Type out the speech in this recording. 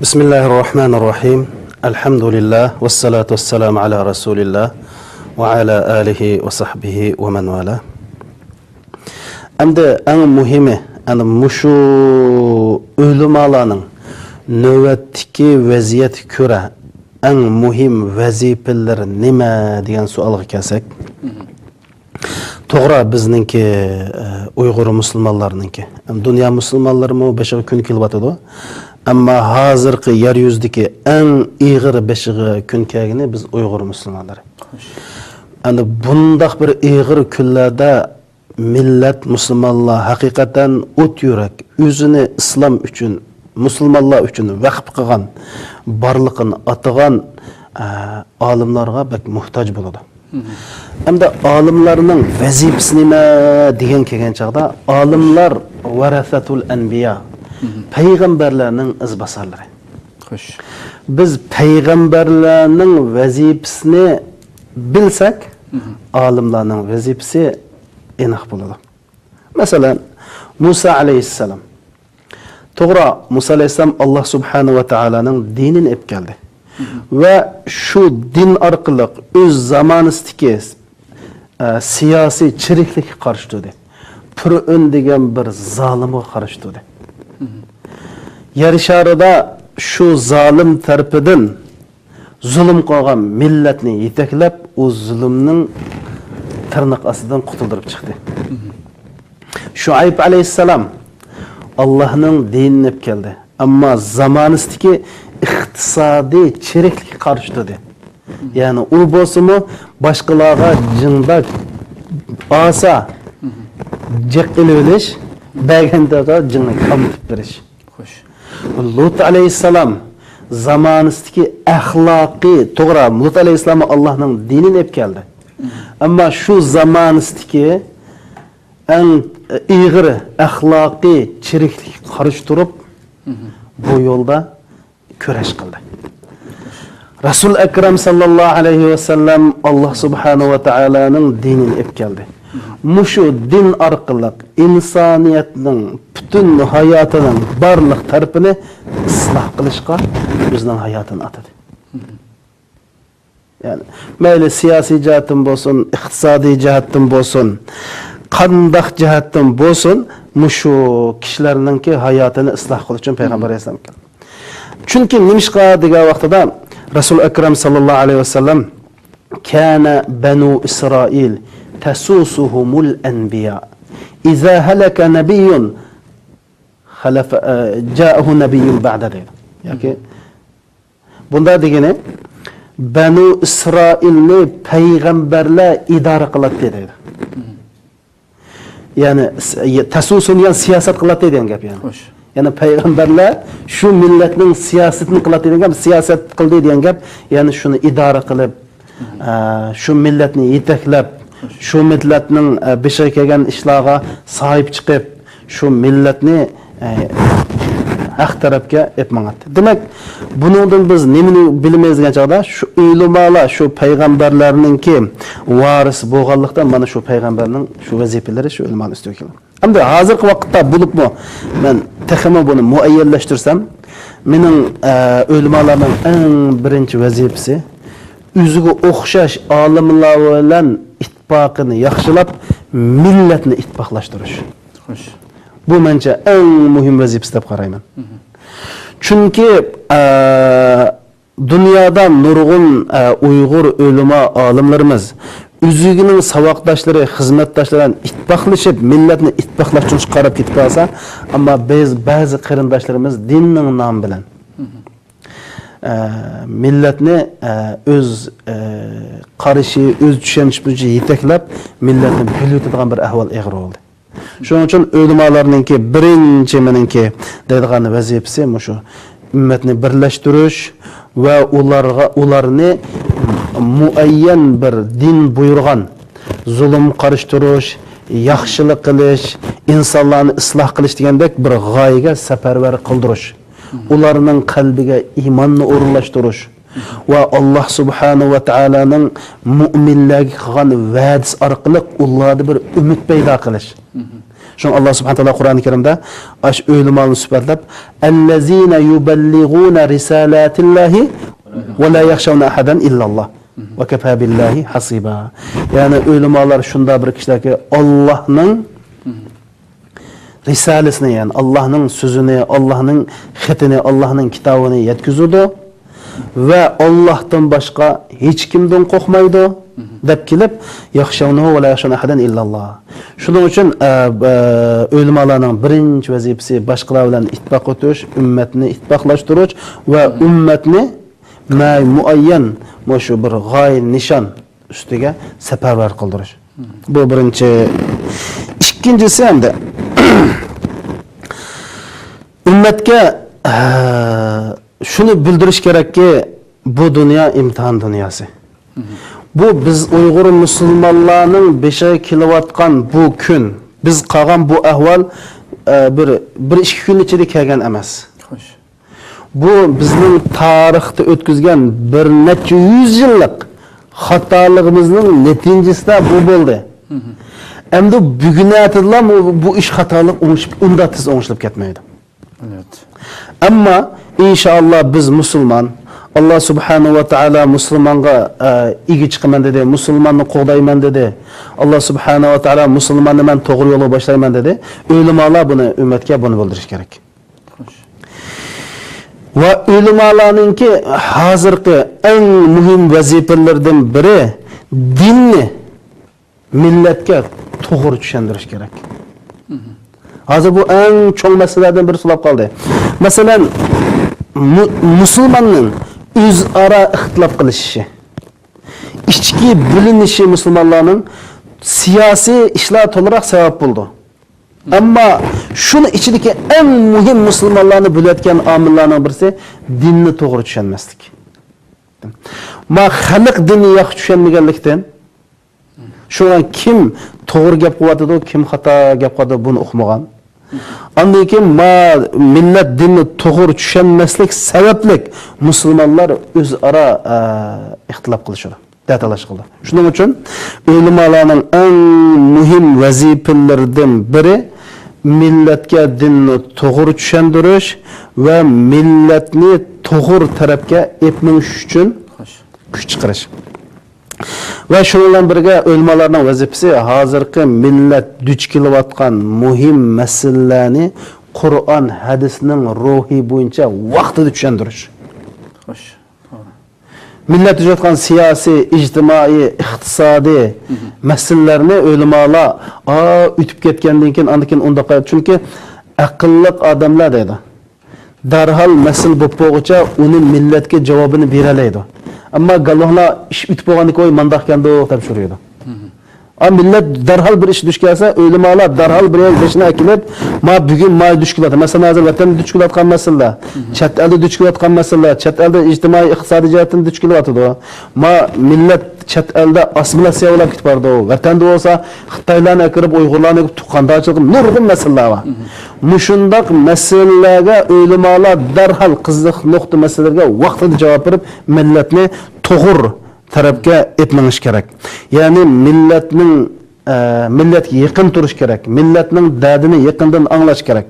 Bismillahirrahmanirrahim. Elhamdülillah ve salatu vesselamu ala Resulillah ve ala alihi ve sahbihi ve men vala. Endi en muhimi, muşu ölümalarning növbetdeki vaziyet köre en muhim vazifeler nima degan savolga kelsak. To'g'ri bizningki Uyg'ur musulmonlarningki. Dunyo musulmonlarimi beshiga kun kelyapti. Ammo hozirgi yer yuzidagi eng ig'ir beshiga kun kelgani biz Uyg'ur musulmonlari. Endi bundaq bir ig'ir kunlarda millat musulmonlar haqiqatan o't yurak o'zini islom uchun, musulmonlar uchun vaqf qilgan, barliqini atagan olimlarga bak muhtoj bo'ladi. Hamda olimlarning vazifasi nima degan kelgan chaqda olimlar varasatul anbiya, payg'ambarlarning izbosarlari. Xo'sh. Biz payg'ambarlarning vazifasini bilsak, olimlarning vazifasi aniq bo'ladi. Masalan, Musa alayhissalom. To'g'ri, Musa alayhissalom Alloh subhanahu va taolaning dinini olib keldi. Ve şu din orqali o'z zamonasidagi siyosiy chiriklikka qarshi turdi. Fir'aun degan bir zolimga qarshi turdi. Yer sharida şu zolim tarafidan zulm qilgan millatni yetaklab, o zulmning tirnoq ostidan qutuldirib chiqdi. Shuayb alayhissalom Allohning dinini olib keldi. Ammo zamonasidagi iqtisodiy chiriklikka qarshi turdi. Ya'ni u bo'lsa-mu boshqalarga jindak asa jiqilib bergandaga jinni qamitib berish. Xo'sh. Lut alayhissalom zamonasidagi axloqiy, to'g'ri, Lut alayhissalom Allohning dinini olib keldi. Ammo shu zamonasidagi eng ig'ir axloqiy chiriklikka qarshi turib bu yo'lda kurash qildi. Rasul Akram sallallohu alayhi va sallam Alloh subhanahu va taolaning dinini olib keldi. Mushu din orqali insoniyatning butun hayotining barliq tarafini isloh qilishga o'zining hayotini atadi. Ya'ni mayli siyosiy jihatdan bo'lsin, iqtisodiy jihatdan bo'lsin, qandaq jihatdan bo'lsin, mushu kishilarningki hayotini isloh qilish uchun payg'ambar alayhisalom keldi. Çünkü nimishqa degan vaqtida Rasul Akram sallallohu alayhi vasallam kana banu Isroil tasusuhumul anbiya. İza halaka nabiyyun khalafa ja'ahu nabiyyun ba'da dedi. Yoki bunda degani banu Isroilni payg'ambarlar idora qiladi dedi. Yani tasusun yani siyosat qiladi degan gap yani. Xo'sh. Yani peygamberler şu milletinin siyasetini qiladi degan, siyaset qildi degan gap, yani şunu idora qilib, şu milletni yetaklab, şu milletning beshiga kelgan ishlarga sahip chiqib, şu milletni haq tarafga etmangati. Demak, buningdan biz nimani bilmaymiz degan chaqda, şu ulumalar, şu payg'ambarlarningki varis bo'lganlikdan mana şu payg'ambarning şu vazifalari şu ulumaning ustiga keladi. Endi hozirgi vaqtda bo'libmi men texmi buni muayyanlashtirsam, mening ulumalarning eng birinchi vazifasi o'ziga o'xshash olimlar bilan ittifoqini yaxshilab, millatni ittifoqlashtirish. Xo'sh. Bu mencha eng muhim vazifasi deb qarayman. Chunki dunyoda nurg'un Uyg'ur ulamo olimlarimiz o'zining savoqdoshlari, xizmatdoshlari bilan ittifoqlashib, millatni ittifoqlash uchun qarab ketib qolsa, ammo biz ba'zi qarindoshlarimiz dinning nomi bilan millatni o'z qarishi, o'z tushunishi bo'yicha yetaklab, millatni bilutadigan bir ahvol ig'ir bo'ldi. Shuning uchun ulamolarningki birinchi meningki deydigan vazifasi shu ummatni birlashtirish va ularni muayyan bir din buyurgan zulm qarshi yaxshilik qilish, insonlarni isloh qilish degandek bir g'oyaga safarbar qildirish. Ularning qalbiga iymonni o'rinlashtirish va Alloh subhanahu va taolaning mu'minlarga qilgan va'dasi orqali ularda bir umid paydo qilish. Şun Allah subhanahu taala Qur'oni Karimda aş o'limalni sifatlab, "Allazina yuballiguna risalatillahi va la yakhshawna ahadan illallah va kafa billahi hasiba." Yani o'limalar shunda bir kishilarga Allohning risalesini, yani Allah'ın sözünü, Allah'ın xetini, Allah'ın kitabını yetkizudi ve Allah'tan başka hiç kimden korkmaydı deb kelib, yaxshawnahu ve la yaxshawna ahadan illallah. Şunun için o'limalarning birinchi vazifasi boshqalar bilan ittifoq o'tish, ummatni ittifoqlashtirish ve ummatni muayyan shu bir g'oya nishon ustiga safarbar qildirish. Bu birinchi. İkincisi hamda ummatga shuni bildirish kerakki, bu dunyo imtihon dunyosi. Bu biz Uyg'ur musulmonlarning beshiga kelayotgan bu kun, biz qolgan bu ahvol bir ikki kun ichida kelgan emas. Bu bizning tarixda o'tkazgan bir necha yuz yillik xatoligimizning natijasida bu bo'ldi. Endi bugun aytilgan bu ish xatolik unda tez o'ngishilib ketmaydi. Evet. Ama inşallah biz Müslüman, Allah subhanahu wa ta'ala Müslümanga igi çıkman dedi, Müslümanını qo'g'dayman dedi. Allah subhanahu wa ta'ala Müslümanni men to'g'ri yo'lga boshlayman dedi. O'limalar buni ummatga buni bildirish kerak. Va o'limalarningki hozirgi eng muhim vazifalardan biri dinni millatga to'g'ri tushuntirish kerak. Hazır bu en çok meselelerden biri sulab kaldı. Mesela Müslümanın o'zaro ixtilof qilishishi, ichki bilinişi Müslümanların siyasi işler to'liq sebep buldu. Ama şunu içindeki en muhim Müslümanlarını bo'layotgan omillarning birisi dinni to'g'ri tushunmaslik. Ma xalq dinni yaxshi tushunmaganlikdan şu an kim to'g'ri gap qilyapti, kim xato gap qilyapti buni uqmagan. Ondan keyin millat dinni to'g'ri tushunmaslik sababli musulmonlar o'zaro ixtilof qilishadi, datalash qildi. Shuning uchun o'limalarning eng muhim vazifalaridan biri millatga dinni to'g'ri tushuntirish va millatni to'g'ri tarafga etmanish uchun kuch chiqarish. Ve şundan birga o'limalarning vazifasi hozirgi millat duch kelayotgan muhim masalalarni Qur'on hadisning ruhi bo'yicha vaqtida tushuntirish. Xo'sh. Millat duchayotgan siyosiy, ijtimoiy, iqtisodiy masalalarni o'limalar o'tib ketgandan keyin andan unda qo'yadi. Chunki aqlli odamlar deydi. Darhol masal bo'lib qo'yguncha uni millatga javobini bera oladi. Ama gallohlar iş bitib bo'lgandan keyin mandaq kando deb so'raydi. Millet darhol bir iş duch kelsa, o'limalar darhol bir beshini akilib, "Ma bugun may duch keladi." Masalan, hozir vatanda duch kelayotgan masalalar, chet elda duch kelayotgan masalalar, chet elda ijtimoiy iqtisodiy jihatdan duch kelyapti. Ma millat chet elda assimilyatsiya bo'lib ketib bordi. Vatanda bo'lsa, Xitoylarni akirib, Uyg'urlarni tuqqandachilik nurg'un masalalar bor. Mushundaq masalalarga o'limalar darhol qiziq nuqta masalalarga vaqtida javob berib, millatni to'g'ri tarafga etmeniş kerak. Yani millatga yaqin turish kerak. Millatning dardini yaqindan anglash kerak.